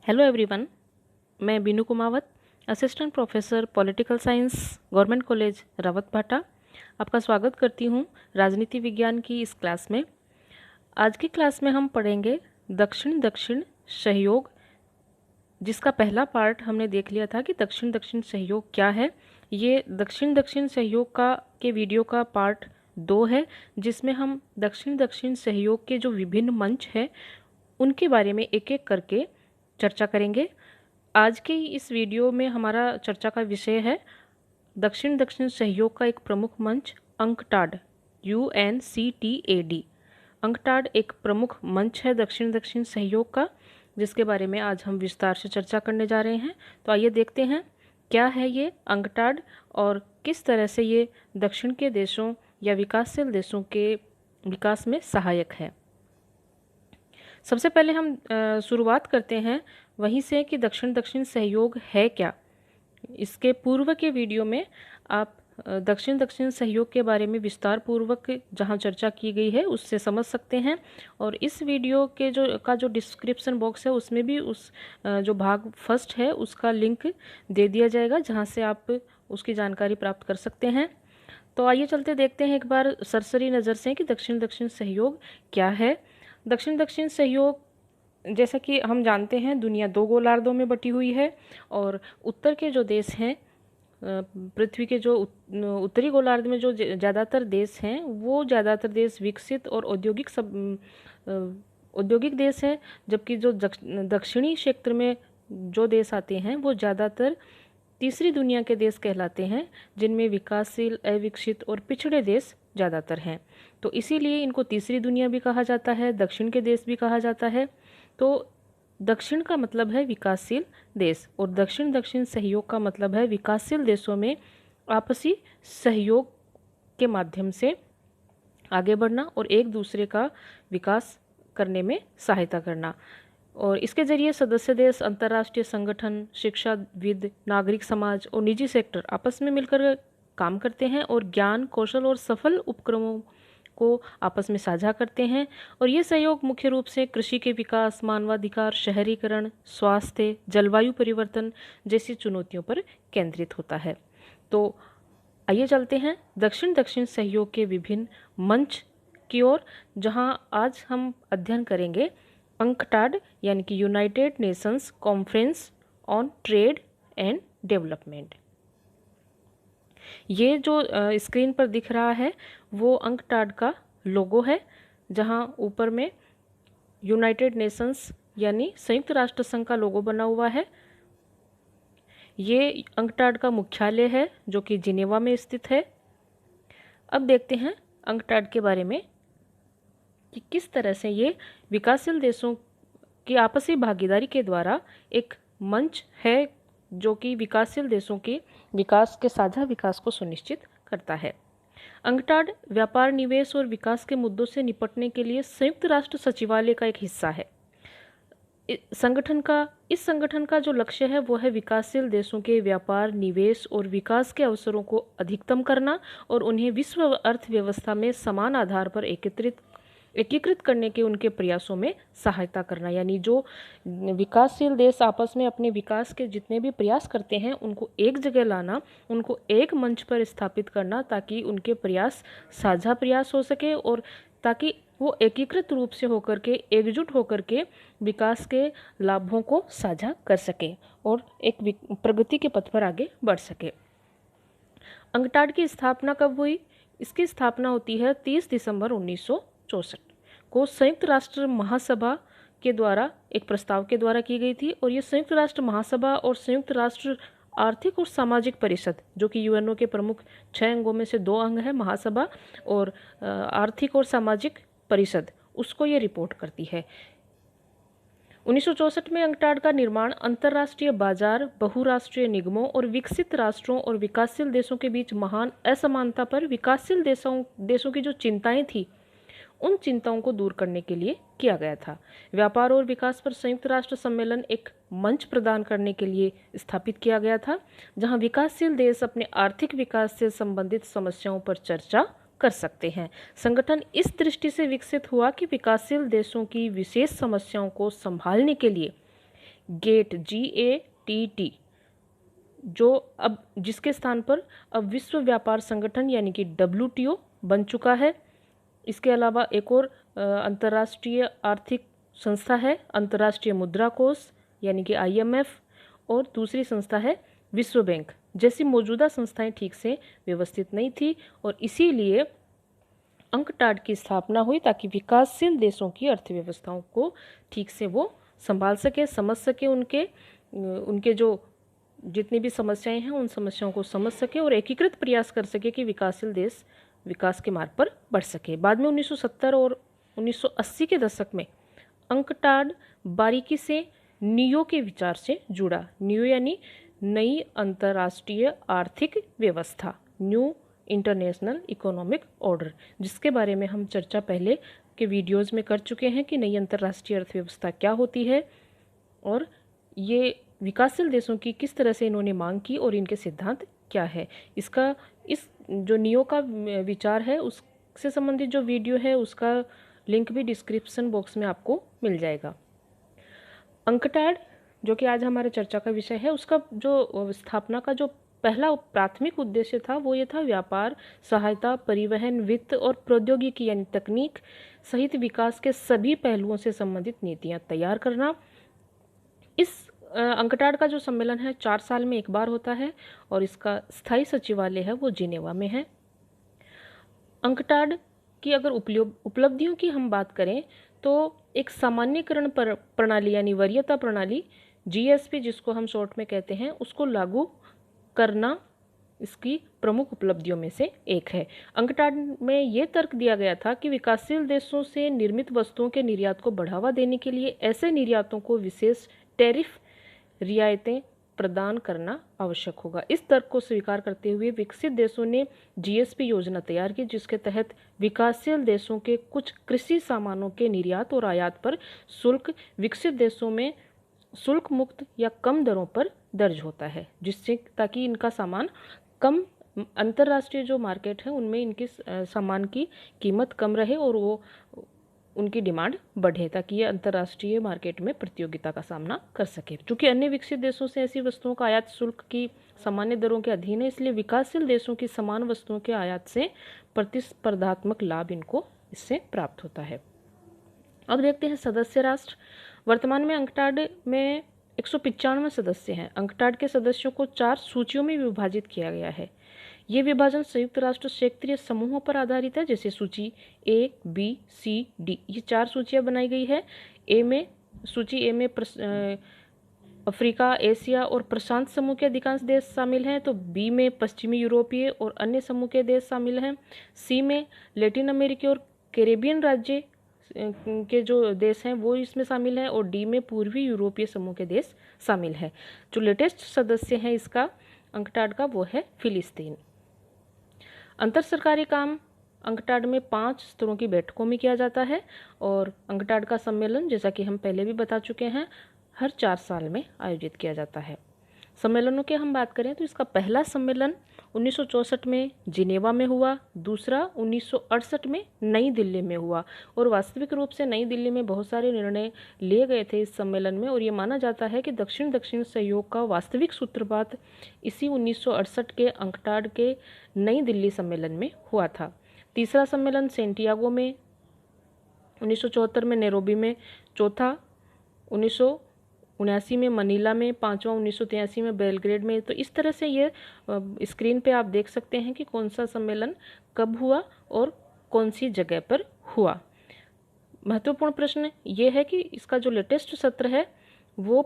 Hello everyone, मैं Binu Kumawat, assistant professor political science, government college Rawat भाटा आपका स्वागत करती हूँ राजनीति विज्ञान की इस क्लास में। आज की क्लास में हम पढ़ेंगे दक्षिण दक्षिण सहयोग, जिसका पहला पार्ट हमने देख लिया था कि दक्षिण दक्षिण सहयोग क्या है। ये दक्षिण दक्षिण सहयोग के वीडियो का पार्ट 2 है, जिसमें हम दक्षिण दक्षिण सहयोग के जो विभिन्न मंच हैं उनके बारे में एक एक करके चर्चा करेंगे। आज के इस वीडियो में हमारा चर्चा का विषय है दक्षिण दक्षिण सहयोग का एक प्रमुख मंच अंकटाड, UNCTAD। अंकटाड एक प्रमुख मंच है दक्षिण दक्षिण सहयोग का, जिसके बारे में आज हम विस्तार से चर्चा करने जा रहे हैं। तो आइए देखते हैं क्या है ये अंकटाड और किस तरह से ये दक्षिण के देशों या विकासशील देशों के विकास में सहायक है। सबसे पहले हम शुरुआत करते हैं वहीं से कि दक्षिण दक्षिण सहयोग है क्या। इसके पूर्व के वीडियो में आप दक्षिण दक्षिण सहयोग के बारे में विस्तार पूर्वक जहां चर्चा की गई है उससे समझ सकते हैं, और इस वीडियो के जो डिस्क्रिप्शन बॉक्स है उसमें भी उस जो भाग फर्स्ट है उसका लिंक दे दिया जाएगा, जहां से आप उसकी जानकारी प्राप्त कर सकते हैं। तो आइए चलते देखते हैं एक बार सरसरी नज़र से कि दक्षिण दक्षिण सहयोग क्या है। दक्षिण दक्षिण सहयोग, जैसा कि हम जानते हैं, दुनिया 2 गोलार्धों में बटी हुई है, और उत्तर के जो देश हैं, पृथ्वी के जो उत्तरी गोलार्ध में जो ज़्यादातर देश हैं वो ज़्यादातर देश विकसित और औद्योगिक देश हैं, जबकि जो दक्षिणी क्षेत्र में जो देश आते हैं वो ज़्यादातर तीसरी दुनिया के देश कहलाते हैं, जिनमें विकासशील, अविकसित और पिछड़े देश ज़्यादातर हैं। तो इसीलिए इनको तीसरी दुनिया भी कहा जाता है, दक्षिण के देश भी कहा जाता है। तो दक्षिण का मतलब है विकासशील देश, और दक्षिण दक्षिण सहयोग का मतलब है विकासशील देशों में आपसी सहयोग के माध्यम से आगे बढ़ना और एक दूसरे का विकास करने में सहायता करना। और इसके जरिए सदस्य देश, अंतर्राष्ट्रीय संगठन, शिक्षाविद, नागरिक समाज और निजी सेक्टर आपस में मिलकर काम करते हैं और ज्ञान, कौशल और सफल उपक्रमों को आपस में साझा करते हैं। और ये सहयोग मुख्य रूप से कृषि के विकास, मानवाधिकार, शहरीकरण, स्वास्थ्य, जलवायु परिवर्तन जैसी चुनौतियों पर केंद्रित होता है। तो आइए चलते हैं दक्षिण दक्षिण सहयोग के विभिन्न मंच की ओर, जहां आज हम अध्ययन करेंगे अंकटाड यानी कि United Nations conference on trade and development. ये जो स्क्रीन पर दिख रहा है वो अंकटाड का लोगो है, जहां ऊपर में यूनाइटेड नेशंस यानी संयुक्त राष्ट्र संघ का लोगो बना हुआ है। ये अंकटाड का मुख्यालय है जो कि जिनेवा में स्थित है। अब देखते हैं अंकटाड के बारे में कि किस तरह से ये विकासशील देशों की आपसी भागीदारी के द्वारा एक मंच है जो कि विकासशील देशों के विकास के साझा विकास को सुनिश्चित करता है। अंकटाड व्यापार, निवेश और विकास के मुद्दों से निपटने के लिए संयुक्त राष्ट्र सचिवालय का एक हिस्सा है। इस संगठन का जो लक्ष्य है वो है विकासशील देशों के व्यापार, निवेश और विकास के अवसरों को अधिकतम करना और उन्हें विश्व अर्थव्यवस्था में समान आधार पर एकीकृत करने के उनके प्रयासों में सहायता करना। यानी जो विकासशील देश आपस में अपने विकास के जितने भी प्रयास करते हैं उनको एक जगह लाना, उनको एक मंच पर स्थापित करना, ताकि उनके प्रयास साझा प्रयास हो सके और ताकि वो एकीकृत रूप से होकर के, एकजुट होकर के विकास के लाभों को साझा कर सके और एक प्रगति के पथ पर आगे बढ़ सके। अंकटाड की स्थापना कब हुई? इसकी स्थापना होती है 30 दिसंबर 1964 को संयुक्त राष्ट्र महासभा के द्वारा, एक प्रस्ताव के द्वारा की गई थी। और ये संयुक्त राष्ट्र महासभा और संयुक्त राष्ट्र आर्थिक और सामाजिक परिषद, जो कि यूएनओ के प्रमुख 6 अंगों में से 2 अंग है, महासभा और आर्थिक और सामाजिक परिषद, उसको ये रिपोर्ट करती है। 1964 में अंकटाड का निर्माण अंतर्राष्ट्रीय बाजार, बहुराष्ट्रीय निगमों और विकसित राष्ट्रों और विकासशील देशों के बीच महान असमानता पर विकासशील देशों की जो चिंताएं थी उन चिंताओं को दूर करने के लिए किया गया था। व्यापार और विकास पर संयुक्त राष्ट्र सम्मेलन एक मंच प्रदान करने के लिए स्थापित किया गया था, जहां विकासशील देश अपने आर्थिक विकास से संबंधित समस्याओं पर चर्चा कर सकते हैं। संगठन इस दृष्टि से विकसित हुआ कि विकासशील देशों की विशेष समस्याओं को संभालने के लिए गेट GATT, जो अब जिसके स्थान पर अब विश्व व्यापार संगठन यानी कि WTO बन चुका है। इसके अलावा एक और अंतर्राष्ट्रीय आर्थिक संस्था है अंतर्राष्ट्रीय मुद्रा कोष यानी कि IMF, और दूसरी संस्था है विश्व बैंक। जैसी मौजूदा संस्थाएं ठीक से व्यवस्थित नहीं थी और इसीलिए अंकटाड की स्थापना हुई ताकि विकासशील देशों की अर्थव्यवस्थाओं को ठीक से वो संभाल सके, समझ सके, उनके जो जितनी भी समस्याएं हैं उन समस्याओं को समझ सके और एकीकृत प्रयास कर सके कि विकासशील देश विकास के मार्ग पर बढ़ सके। बाद में 1970 और 1980 के दशक में अंकटाड बारीकी से नियो के विचार से जुड़ा। नियो यानी नई अंतर्राष्ट्रीय आर्थिक व्यवस्था, न्यू इंटरनेशनल इकोनॉमिक ऑर्डर, जिसके बारे में हम चर्चा पहले के वीडियोज़ में कर चुके हैं कि नई अंतर्राष्ट्रीय अर्थव्यवस्था क्या होती है और ये विकासशील देशों की किस तरह से इन्होंने मांग की और इनके सिद्धांत क्या है। इस जो नियो का विचार है उससे संबंधित जो वीडियो है उसका लिंक भी डिस्क्रिप्शन बॉक्स में आपको मिल जाएगा। अंकटाड जो कि आज हमारे चर्चा का विषय है, उसका जो स्थापना का जो पहला प्राथमिक उद्देश्य था वो ये था व्यापार, सहायता, परिवहन, वित्त और प्रौद्योगिकी यानी तकनीक सहित विकास के सभी पहलुओं से संबंधित नीतियां तैयार करना। इस अंकटाड का जो सम्मेलन है 4 साल में एक बार होता है और इसका स्थायी सचिवालय है वो जिनेवा में है। अंकटाड की अगर उपलब्धियों की हम बात करें तो एक सामान्यीकरण प्रणाली यानी वरीयता प्रणाली GSP जिसको हम शॉर्ट में कहते हैं उसको लागू करना इसकी प्रमुख उपलब्धियों में से एक है। अंकटाड में ये तर्क दिया गया था कि विकासशील देशों से निर्मित वस्तुओं के निर्यात को बढ़ावा देने के लिए ऐसे निर्यातों को विशेष टैरिफ रियायतें प्रदान करना आवश्यक होगा। इस तर्क को स्वीकार करते हुए विकसित देशों ने GSP योजना तैयार की जिसके तहत विकासशील देशों के कुछ कृषि सामानों के निर्यात और आयात पर शुल्क विकसित देशों में शुल्क मुक्त या कम दरों पर दर्ज होता है, जिससे ताकि इनका सामान कम अंतर्राष्ट्रीय जो मार्केट है उनमें इनके सामान की कीमत कम रहे और वो उनकी डिमांड बढ़े ताकि ये अंतर्राष्ट्रीय मार्केट में प्रतियोगिता का सामना कर सके। चूँकि अन्य विकसित देशों से ऐसी वस्तुओं का आयात शुल्क की सामान्य दरों के अधीन है, इसलिए विकासशील देशों की समान वस्तुओं के आयात से प्रतिस्पर्धात्मक लाभ इनको इससे प्राप्त होता है। अब देखते हैं सदस्य राष्ट्र। वर्तमान में अंकटाड में 195 सदस्य हैं। अंकटाड के सदस्यों को 4 सूचियों में विभाजित किया गया है। ये विभाजन संयुक्त राष्ट्र क्षेत्रीय समूहों पर आधारित है, जैसे सूची A, B, C, D। ये 4 सूचियां बनाई गई है। सूची ए में अफ्रीका, एशिया और प्रशांत समूह के अधिकांश देश शामिल हैं, तो B में पश्चिमी यूरोपीय और अन्य समूह के देश शामिल हैं। C में लैटिन अमेरिकी और कैरेबियन राज्य के जो देश हैं वो इसमें शामिल हैं और D में पूर्वी यूरोपीय समूह के देश शामिल हैं। जो लेटेस्ट सदस्य हैं इसका अंकटाड का वो है फिलिस्तीन। अंतर सरकारी काम अंकटाड में 5 स्तरों की बैठकों में किया जाता है और अंकटाड का सम्मेलन जैसा कि हम पहले भी बता चुके हैं हर 4 साल में आयोजित किया जाता है। सम्मेलनों की हम बात करें तो इसका पहला सम्मेलन 1964 में जिनेवा में हुआ, दूसरा 1968 में नई दिल्ली में हुआ और वास्तविक रूप से नई दिल्ली में बहुत सारे निर्णय लिए गए थे इस सम्मेलन में और ये माना जाता है कि दक्षिण दक्षिण सहयोग का वास्तविक सूत्रपात इसी 1968 के अंकटाड के नई दिल्ली सम्मेलन में हुआ था। तीसरा सम्मेलन सेंटियागो में 1974 में, नैरोबी में, चौथा 1979 में मनीला में, 5वां 1983 में बेलग्रेड में। तो इस तरह से ये स्क्रीन पे आप देख सकते हैं कि कौन सा सम्मेलन कब हुआ और कौन सी जगह पर हुआ। महत्वपूर्ण प्रश्न ये है कि इसका जो लेटेस्ट सत्र है वो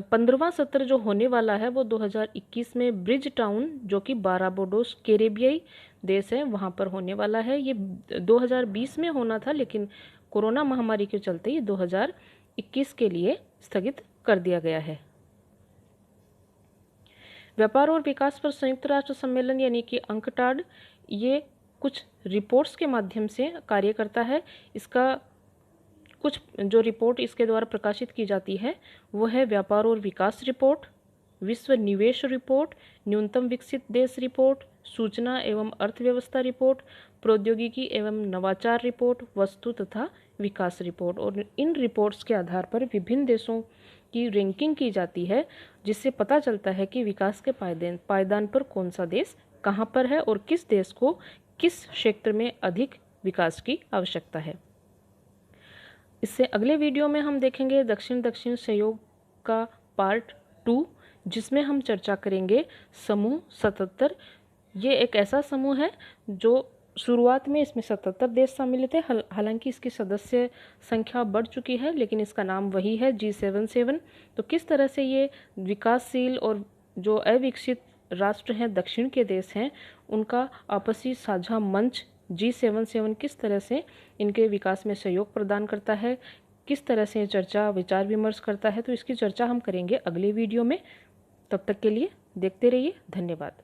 15वां सत्र जो होने वाला है वो 2021 में ब्रिज टाउन जो कि बाराबाडोस कैरेबियाई देश है वहाँ पर होने वाला है। ये 2020 में होना था लेकिन कोरोना महामारी के चलते ये 2021 के लिए स्थगित कर दिया गया है। व्यापार और विकास पर संयुक्त राष्ट्र सम्मेलन यानी कि अंकटाड ये कुछ रिपोर्ट्स के माध्यम से कार्य करता है। इसका कुछ जो रिपोर्ट इसके द्वारा प्रकाशित की जाती है वो है व्यापार और विकास रिपोर्ट, विश्व निवेश रिपोर्ट, न्यूनतम विकसित देश रिपोर्ट, सूचना एवं अर्थव्यवस्था रिपोर्ट, प्रौद्योगिकी एवं नवाचार रिपोर्ट, वस्तु तथा विकास रिपोर्ट। और इन रिपोर्ट्स के आधार पर विभिन्न देशों की रैंकिंग की जाती है, जिससे पता चलता है कि विकास के पायदान पर कौन सा देश कहाँ पर है और किस देश को किस क्षेत्र में अधिक विकास की आवश्यकता है। इससे अगले वीडियो में हम देखेंगे दक्षिण दक्षिण सहयोग का पार्ट 2, जिसमें हम चर्चा करेंगे समूह 77। ये एक ऐसा समूह है जो शुरुआत में इसमें 77 देश सम्मिलित थे, हालांकि इसकी सदस्य संख्या बढ़ चुकी है, लेकिन इसका नाम वही है G77। तो किस तरह से ये विकासशील और जो अविकसित राष्ट्र हैं, दक्षिण के देश हैं, उनका आपसी साझा मंच G77 किस तरह से इनके विकास में सहयोग प्रदान करता है, किस तरह से चर्चा विचार विमर्श करता है, तो इसकी चर्चा हम करेंगे अगले वीडियो में। तब तक के लिए देखते रहिए। धन्यवाद।